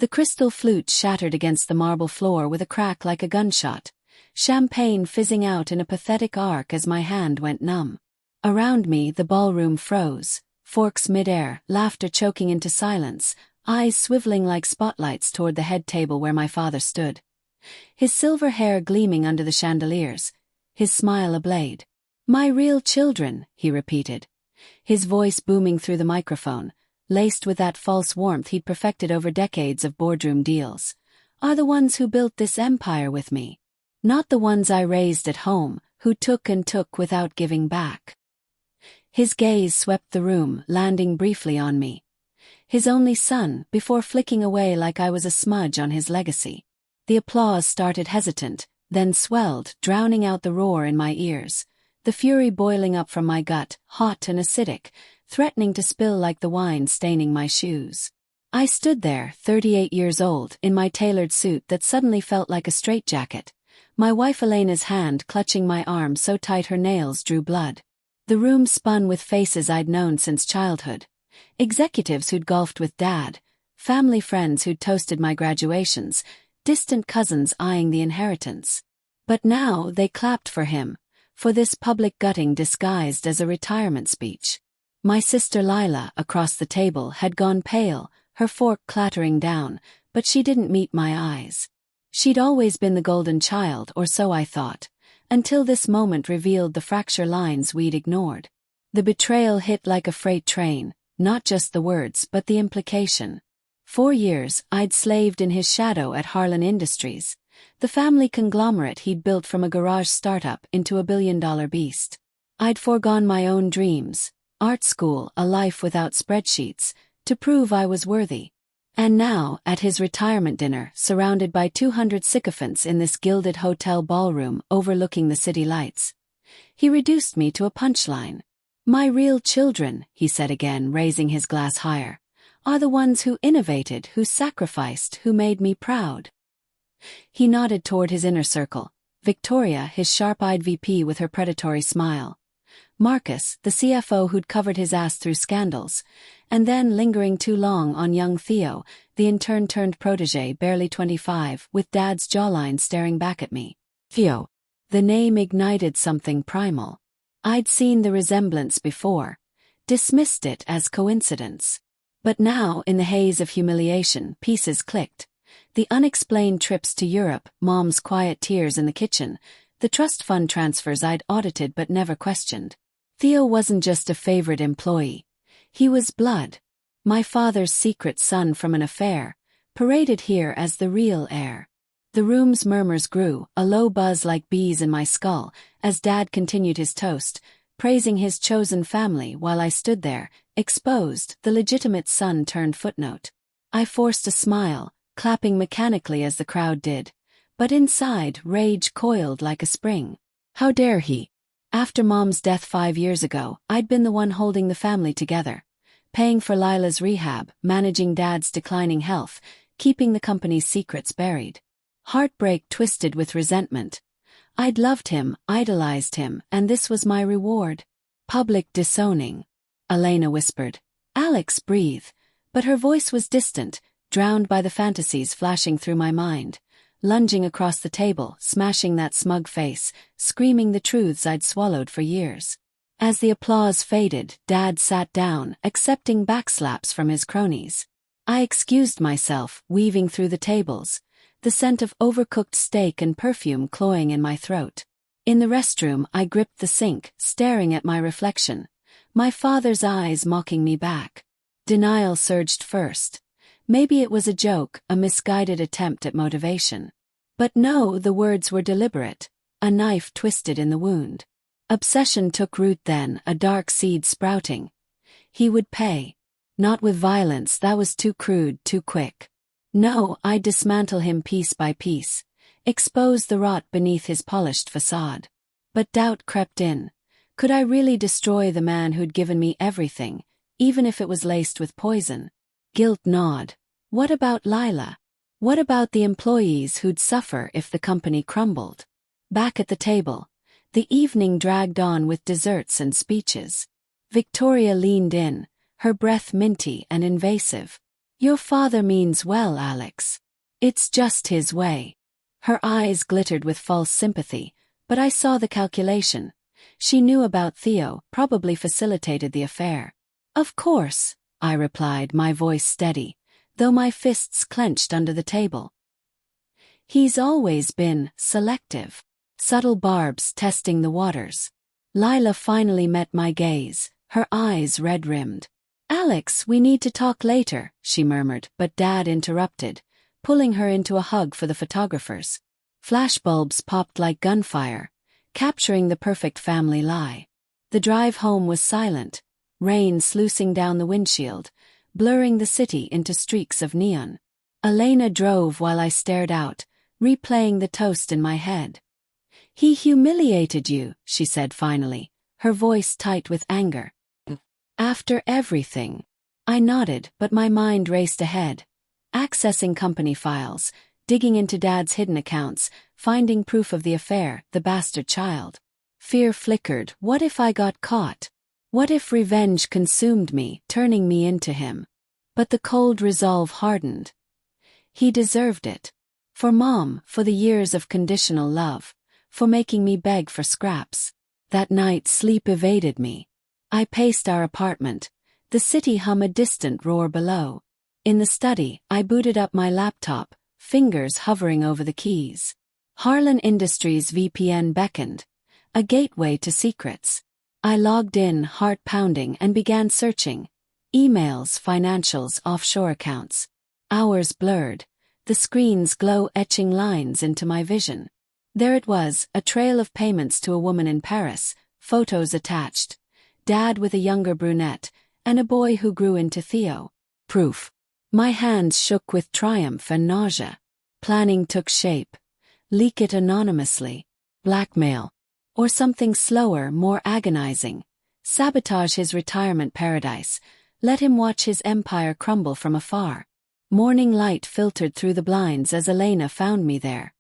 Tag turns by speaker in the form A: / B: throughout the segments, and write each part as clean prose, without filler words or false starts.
A: The crystal flute shattered against the marble floor with a crack like a gunshot, champagne fizzing out in a pathetic arc as my hand went numb. Around me the ballroom froze, forks midair, laughter choking into silence, eyes swiveling like spotlights toward the head table where my father stood. His silver hair gleaming under the chandeliers, his smile ablaze. "My real children," he repeated, his voice booming through the microphone, laced with that false warmth he'd perfected over decades of boardroom deals, "are the ones who built this empire with me. Not the ones I raised at home, who took and took without giving back." His gaze swept the room, landing briefly on me. His only son, before flicking away like I was a smudge on his legacy. The applause started hesitant, then swelled, drowning out the roar in my ears, the fury boiling up from my gut, hot and acidic, threatening to spill like the wine staining my shoes. I stood there, 38 years old, in my tailored suit that suddenly felt like a straitjacket, my wife Elena's hand clutching my arm so tight her nails drew blood. The room spun with faces I'd known since childhood. Executives who'd golfed with Dad, family friends who'd toasted my graduations, distant cousins eyeing the inheritance. But now they clapped for him, for this public gutting disguised as a retirement speech. My sister Lila, across the table, had gone pale, her fork clattering down, but she didn't meet my eyes. She'd always been the golden child, or so I thought, until this moment revealed the fracture lines we'd ignored. The betrayal hit like a freight train, not just the words but the implication. 4 years I'd slaved in his shadow at Harlan Industries, the family conglomerate he'd built from a garage startup into a billion-dollar beast. I'd foregone my own dreams, art school, a life without spreadsheets, to prove I was worthy. And now, at his retirement dinner, surrounded by 200 sycophants in this gilded hotel ballroom overlooking the city lights, he reduced me to a punchline. "My real children," he said again, raising his glass higher, "are the ones who innovated, who sacrificed, who made me proud." He nodded toward his inner circle, Victoria, his sharp-eyed VP with her predatory smile, Marcus, the CFO who'd covered his ass through scandals, and then lingering too long on young Theo, the intern-turned-protege, barely 25, with Dad's jawline staring back at me. Theo. The name ignited something primal. I'd seen the resemblance before, dismissed it as coincidence. But now, in the haze of humiliation, pieces clicked. The unexplained trips to Europe, Mom's quiet tears in the kitchen, the trust fund transfers I'd audited but never questioned. Theo wasn't just a favorite employee. He was blood. My father's secret son from an affair, paraded here as the real heir. The room's murmurs grew, a low buzz like bees in my skull, as Dad continued his toast, praising his chosen family while I stood there, exposed, the legitimate son turned footnote. I forced a smile, clapping mechanically as the crowd did, but inside, rage coiled like a spring. How dare he? After Mom's death 5 years ago, I'd been the one holding the family together, paying for Lila's rehab, managing Dad's declining health, keeping the company's secrets buried. Heartbreak twisted with resentment. I'd loved him, idolized him, and this was my reward. Public disowning. Elena whispered. "Alex, breathe." But her voice was distant, drowned by the fantasies flashing through my mind. Lunging across the table, smashing that smug face, screaming the truths I'd swallowed for years. As the applause faded, Dad sat down, accepting backslaps from his cronies. I excused myself, weaving through the tables, the scent of overcooked steak and perfume cloying in my throat. In the restroom, I gripped the sink, staring at my reflection, my father's eyes mocking me back. Denial surged first. Maybe it was a joke, a misguided attempt at motivation. But no, the words were deliberate, a knife twisted in the wound. Obsession took root then, a dark seed sprouting. He would pay. Not with violence, that was too crude, too quick. No, I'd dismantle him piece by piece, expose the rot beneath his polished facade. But doubt crept in. Could I really destroy the man who'd given me everything, even if it was laced with poison? Guilt gnawed. What about Lila? What about the employees who'd suffer if the company crumbled? Back at the table, the evening dragged on with desserts and speeches. Victoria leaned in, her breath minty and invasive. Your father means well, Alex. It's just his way. Her eyes glittered with false sympathy, but I saw the calculation. She knew about Theo, probably facilitated the affair. Of course, I replied, my voice steady, though my fists clenched under the table. He's always been selective. Subtle barbs testing the waters. Lila finally met my gaze, her eyes red-rimmed. Alex, we need to talk later, she murmured, but Dad interrupted, pulling her into a hug for the photographers. Flashbulbs popped like gunfire, capturing the perfect family lie. The drive home was silent, rain sluicing down the windshield, blurring the city into streaks of neon. Elena drove while I stared out, replaying the toast in my head. He humiliated you, she said finally, her voice tight with anger. After everything. I nodded, but my mind raced ahead. Accessing company files, digging into Dad's hidden accounts, finding proof of the affair, the bastard child. Fear flickered. What if I got caught? What if revenge consumed me, turning me into him? But the cold resolve hardened. He deserved it. For Mom, for the years of conditional love, for making me beg for scraps. That night sleep evaded me. I paced our apartment, the city hum a distant roar below. In the study, I booted up my laptop, fingers hovering over the keys. Harlan Industries VPN beckoned, a gateway to secrets. I logged in, heart pounding, and began searching. Emails, financials, offshore accounts. Hours blurred, the screen's glow etching lines into my vision. There it was, a trail of payments to a woman in Paris, photos attached. Dad with a younger brunette, and a boy who grew into Theo. Proof. My hands shook with triumph and nausea. Planning took shape. Leak it anonymously. Blackmail. Or something slower, more agonizing. Sabotage his retirement paradise. Let him watch his empire crumble from afar. Morning light filtered through the blinds as Elena found me there.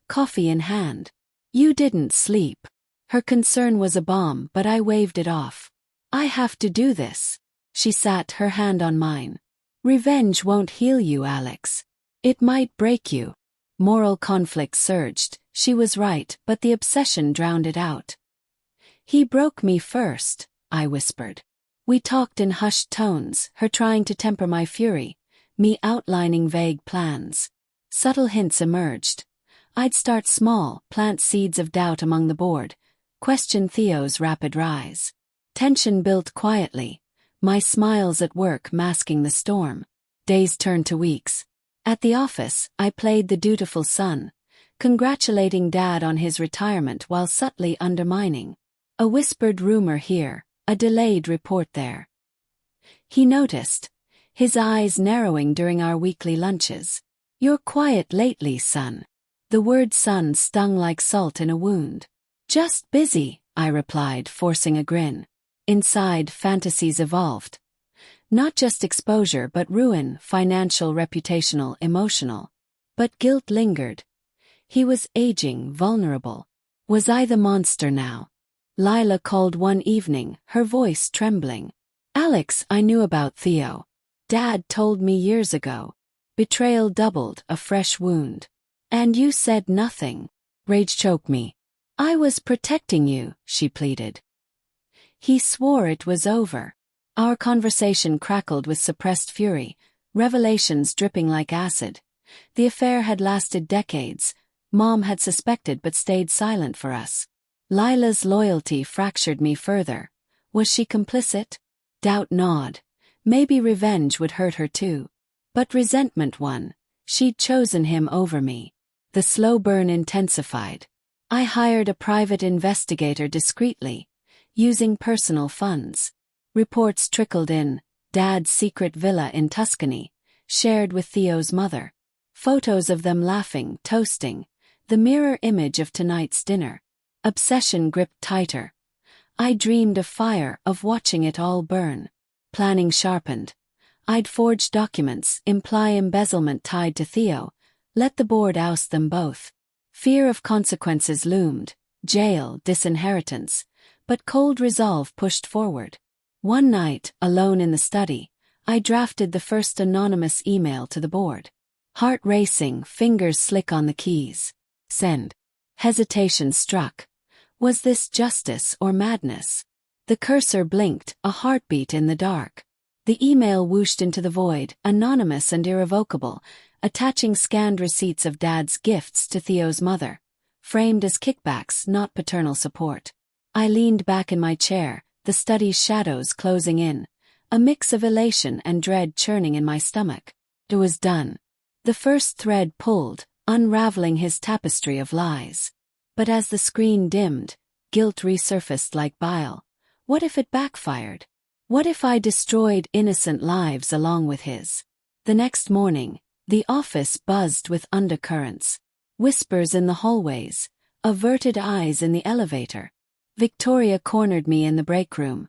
A: Coffee in hand. You didn't sleep. Her concern was a bomb, but I waved it off. I have to do this. She sat, her hand on mine. Revenge won't heal you, Alex. It might break you. Moral conflict surged. She was right, but the obsession drowned it out. He broke me first, I whispered. We talked in hushed tones, her trying to temper my fury, me outlining vague plans. Subtle hints emerged. I'd start small, plant seeds of doubt among the board, question Theo's rapid rise. Tension built quietly, my smiles at work masking the storm. Days turned to weeks. At the office, I played the dutiful son, congratulating Dad on his retirement while subtly undermining. A whispered rumor here, a delayed report there. He noticed, his eyes narrowing during our weekly lunches. You're quiet lately, son. The word son stung like salt in a wound. Just busy, I replied, forcing a grin. Inside, fantasies evolved. Not just exposure but ruin, financial, reputational, emotional. But guilt lingered. He was aging, vulnerable. Was I the monster now? Lila called one evening, her voice trembling. Alex, I knew about Theo. Dad told me years ago. Betrayal doubled, a fresh wound. And you said nothing. Rage choked me. I was protecting you, she pleaded. He swore it was over. Our conversation crackled with suppressed fury, revelations dripping like acid. The affair had lasted decades. Mom had suspected but stayed silent for us. Lila's loyalty fractured me further. Was she complicit? Doubt gnawed. Maybe revenge would hurt her too. But resentment won. She'd chosen him over me. The slow burn intensified. I hired a private investigator discreetly, using personal funds. Reports trickled in, Dad's secret villa in Tuscany, shared with Theo's mother. Photos of them laughing, toasting, the mirror image of tonight's dinner. Obsession gripped tighter. I dreamed of fire, of watching it all burn. Planning sharpened. I'd forged documents, imply embezzlement tied to Theo, let the board oust them both. Fear of consequences loomed, jail, disinheritance, but cold resolve pushed forward. One night, alone in the study, I drafted the first anonymous email to the board. Heart racing, fingers slick on the keys. Send. Hesitation struck. Was this justice or madness? The cursor blinked, a heartbeat in the dark. The email whooshed into the void, anonymous and irrevocable, attaching scanned receipts of Dad's gifts to Theo's mother, framed as kickbacks, not paternal support. I leaned back in my chair, the study's shadows closing in, a mix of elation and dread churning in my stomach. It was done. The first thread pulled, unraveling his tapestry of lies. But as the screen dimmed, guilt resurfaced like bile. What if it backfired? What if I destroyed innocent lives along with his? The next morning, the office buzzed with undercurrents. Whispers in the hallways, averted eyes in the elevator. Victoria cornered me in the break room,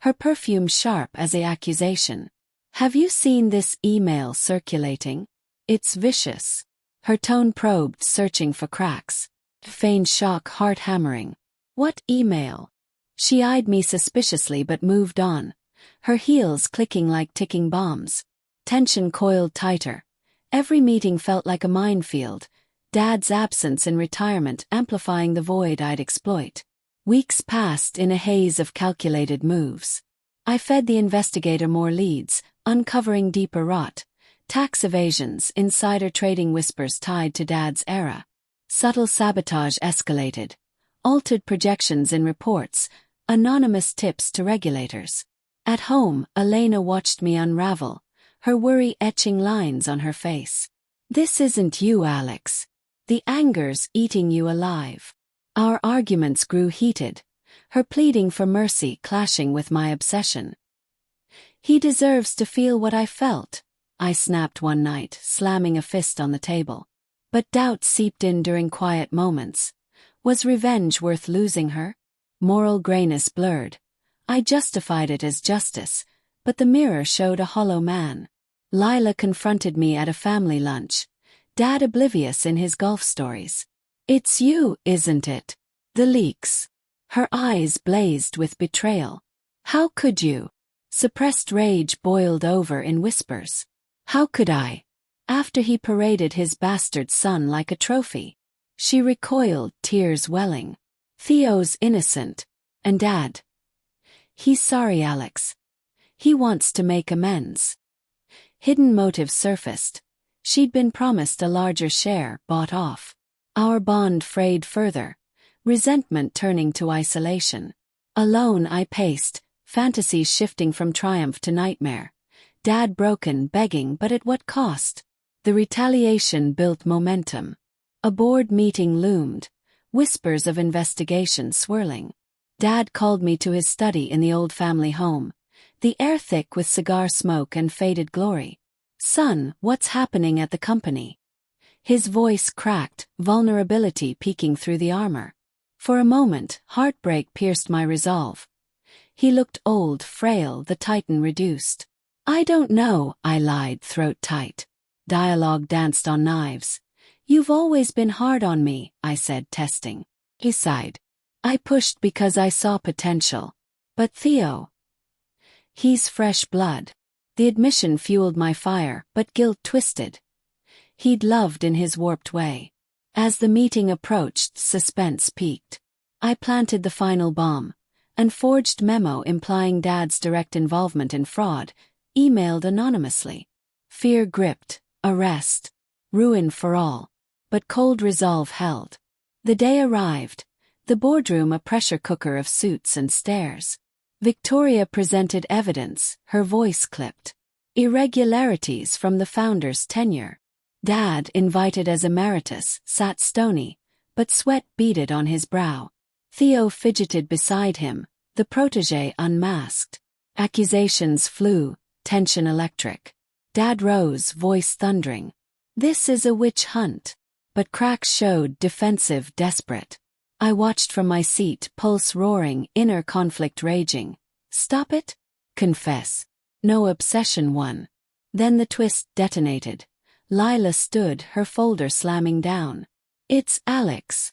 A: her perfume sharp as an accusation. Have you seen this email circulating? It's vicious. Her tone probed, searching for cracks. Feigned shock, heart hammering. What email? She eyed me suspiciously but moved on, her heels clicking like ticking bombs. Tension coiled tighter. Every meeting felt like a minefield, Dad's absence in retirement amplifying the void I'd exploit. Weeks passed in a haze of calculated moves. I fed the investigator more leads, uncovering deeper rot, tax evasions, insider trading whispers tied to Dad's era. Subtle sabotage escalated, altered projections in reports, anonymous tips to regulators. At home, Elena watched me unravel, her worry etching lines on her face. This isn't you, Alex. The anger's eating you alive. Our arguments grew heated, her pleading for mercy clashing with my obsession. He deserves to feel what I felt, I snapped one night, slamming a fist on the table. But doubt seeped in during quiet moments. Was revenge worth losing her? Moral grayness blurred. I justified it as justice, but the mirror showed a hollow man. Lila confronted me at a family lunch, Dad oblivious in his golf stories. It's you, isn't it? The leaks. Her eyes blazed with betrayal. How could you? Suppressed rage boiled over in whispers. How could I? After he paraded his bastard son like a trophy. She recoiled, tears welling. Theo's innocent. And Dad? He's sorry, Alex. He wants to make amends. Hidden motives surfaced. She'd been promised a larger share, bought off. Our bond frayed further, resentment turning to isolation. Alone I paced, fantasies shifting from triumph to nightmare. Dad broken, begging, but at what cost? The retaliation built momentum. A board meeting loomed, whispers of investigation swirling. Dad called me to his study in the old family home, the air thick with cigar smoke and faded glory. Son, what's happening at the company? His voice cracked, vulnerability peeking through the armor. For a moment, heartbreak pierced my resolve. He looked old, frail, the titan reduced. I don't know, I lied, throat tight. Dialogue danced on knives. You've always been hard on me, I said, testing. He sighed. I pushed because I saw potential. But Theo? He's fresh blood. The admission fueled my fire, but guilt twisted. He'd loved in his warped way. As the meeting approached, suspense peaked. I planted the final bomb. An forged memo implying Dad's direct involvement in fraud, emailed anonymously. Fear gripped, arrest, ruin for all. But cold resolve held. The day arrived, the boardroom a pressure cooker of suits and stares. Victoria presented evidence, her voice clipped. Irregularities from the founder's tenure. Dad, invited as emeritus, sat stony, but sweat beaded on his brow. Theo fidgeted beside him, the protégé unmasked. Accusations flew, tension electric. Dad rose, voice thundering. This is a witch hunt. But cracks showed, defensive, desperate. I watched from my seat, pulse roaring, inner conflict raging. Stop it? Confess. No obsession won. Then the twist detonated. Lila stood, her folder slamming down. It's Alex.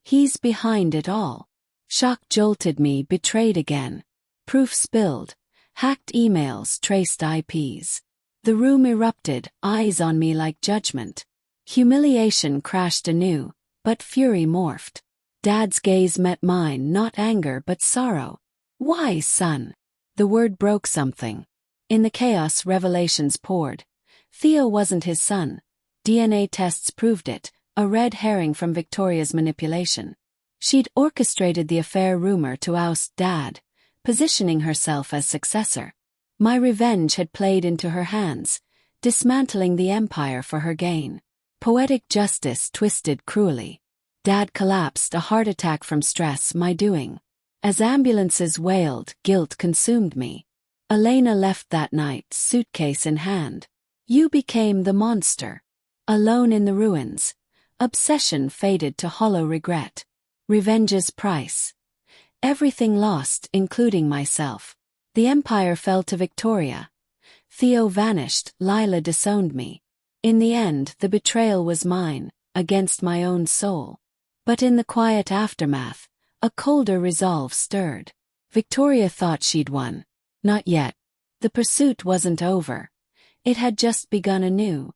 A: He's behind it all. Shock jolted me, betrayed again. Proof spilled. Hacked emails, traced IPs. The room erupted, eyes on me like judgment. Humiliation crashed anew, but fury morphed. Dad's gaze met mine, not anger but sorrow. Why, son? The word broke something. In the chaos, revelations poured. Theo wasn't his son. DNA tests proved it, a red herring from Victoria's manipulation. She'd orchestrated the affair rumor to oust Dad, positioning herself as successor. My revenge had played into her hands, dismantling the empire for her gain. Poetic justice twisted cruelly. Dad collapsed, a heart attack from stress, my doing. As ambulances wailed, guilt consumed me. Elena left that night, suitcase in hand. You became the monster. Alone in the ruins. Obsession faded to hollow regret. Revenge's price. Everything lost, including myself. The empire fell to Victoria. Theo vanished, Lila disowned me. In the end, the betrayal was mine, against my own soul. But in the quiet aftermath, a colder resolve stirred. Victoria thought she'd won. Not yet. The pursuit wasn't over. It had just begun anew.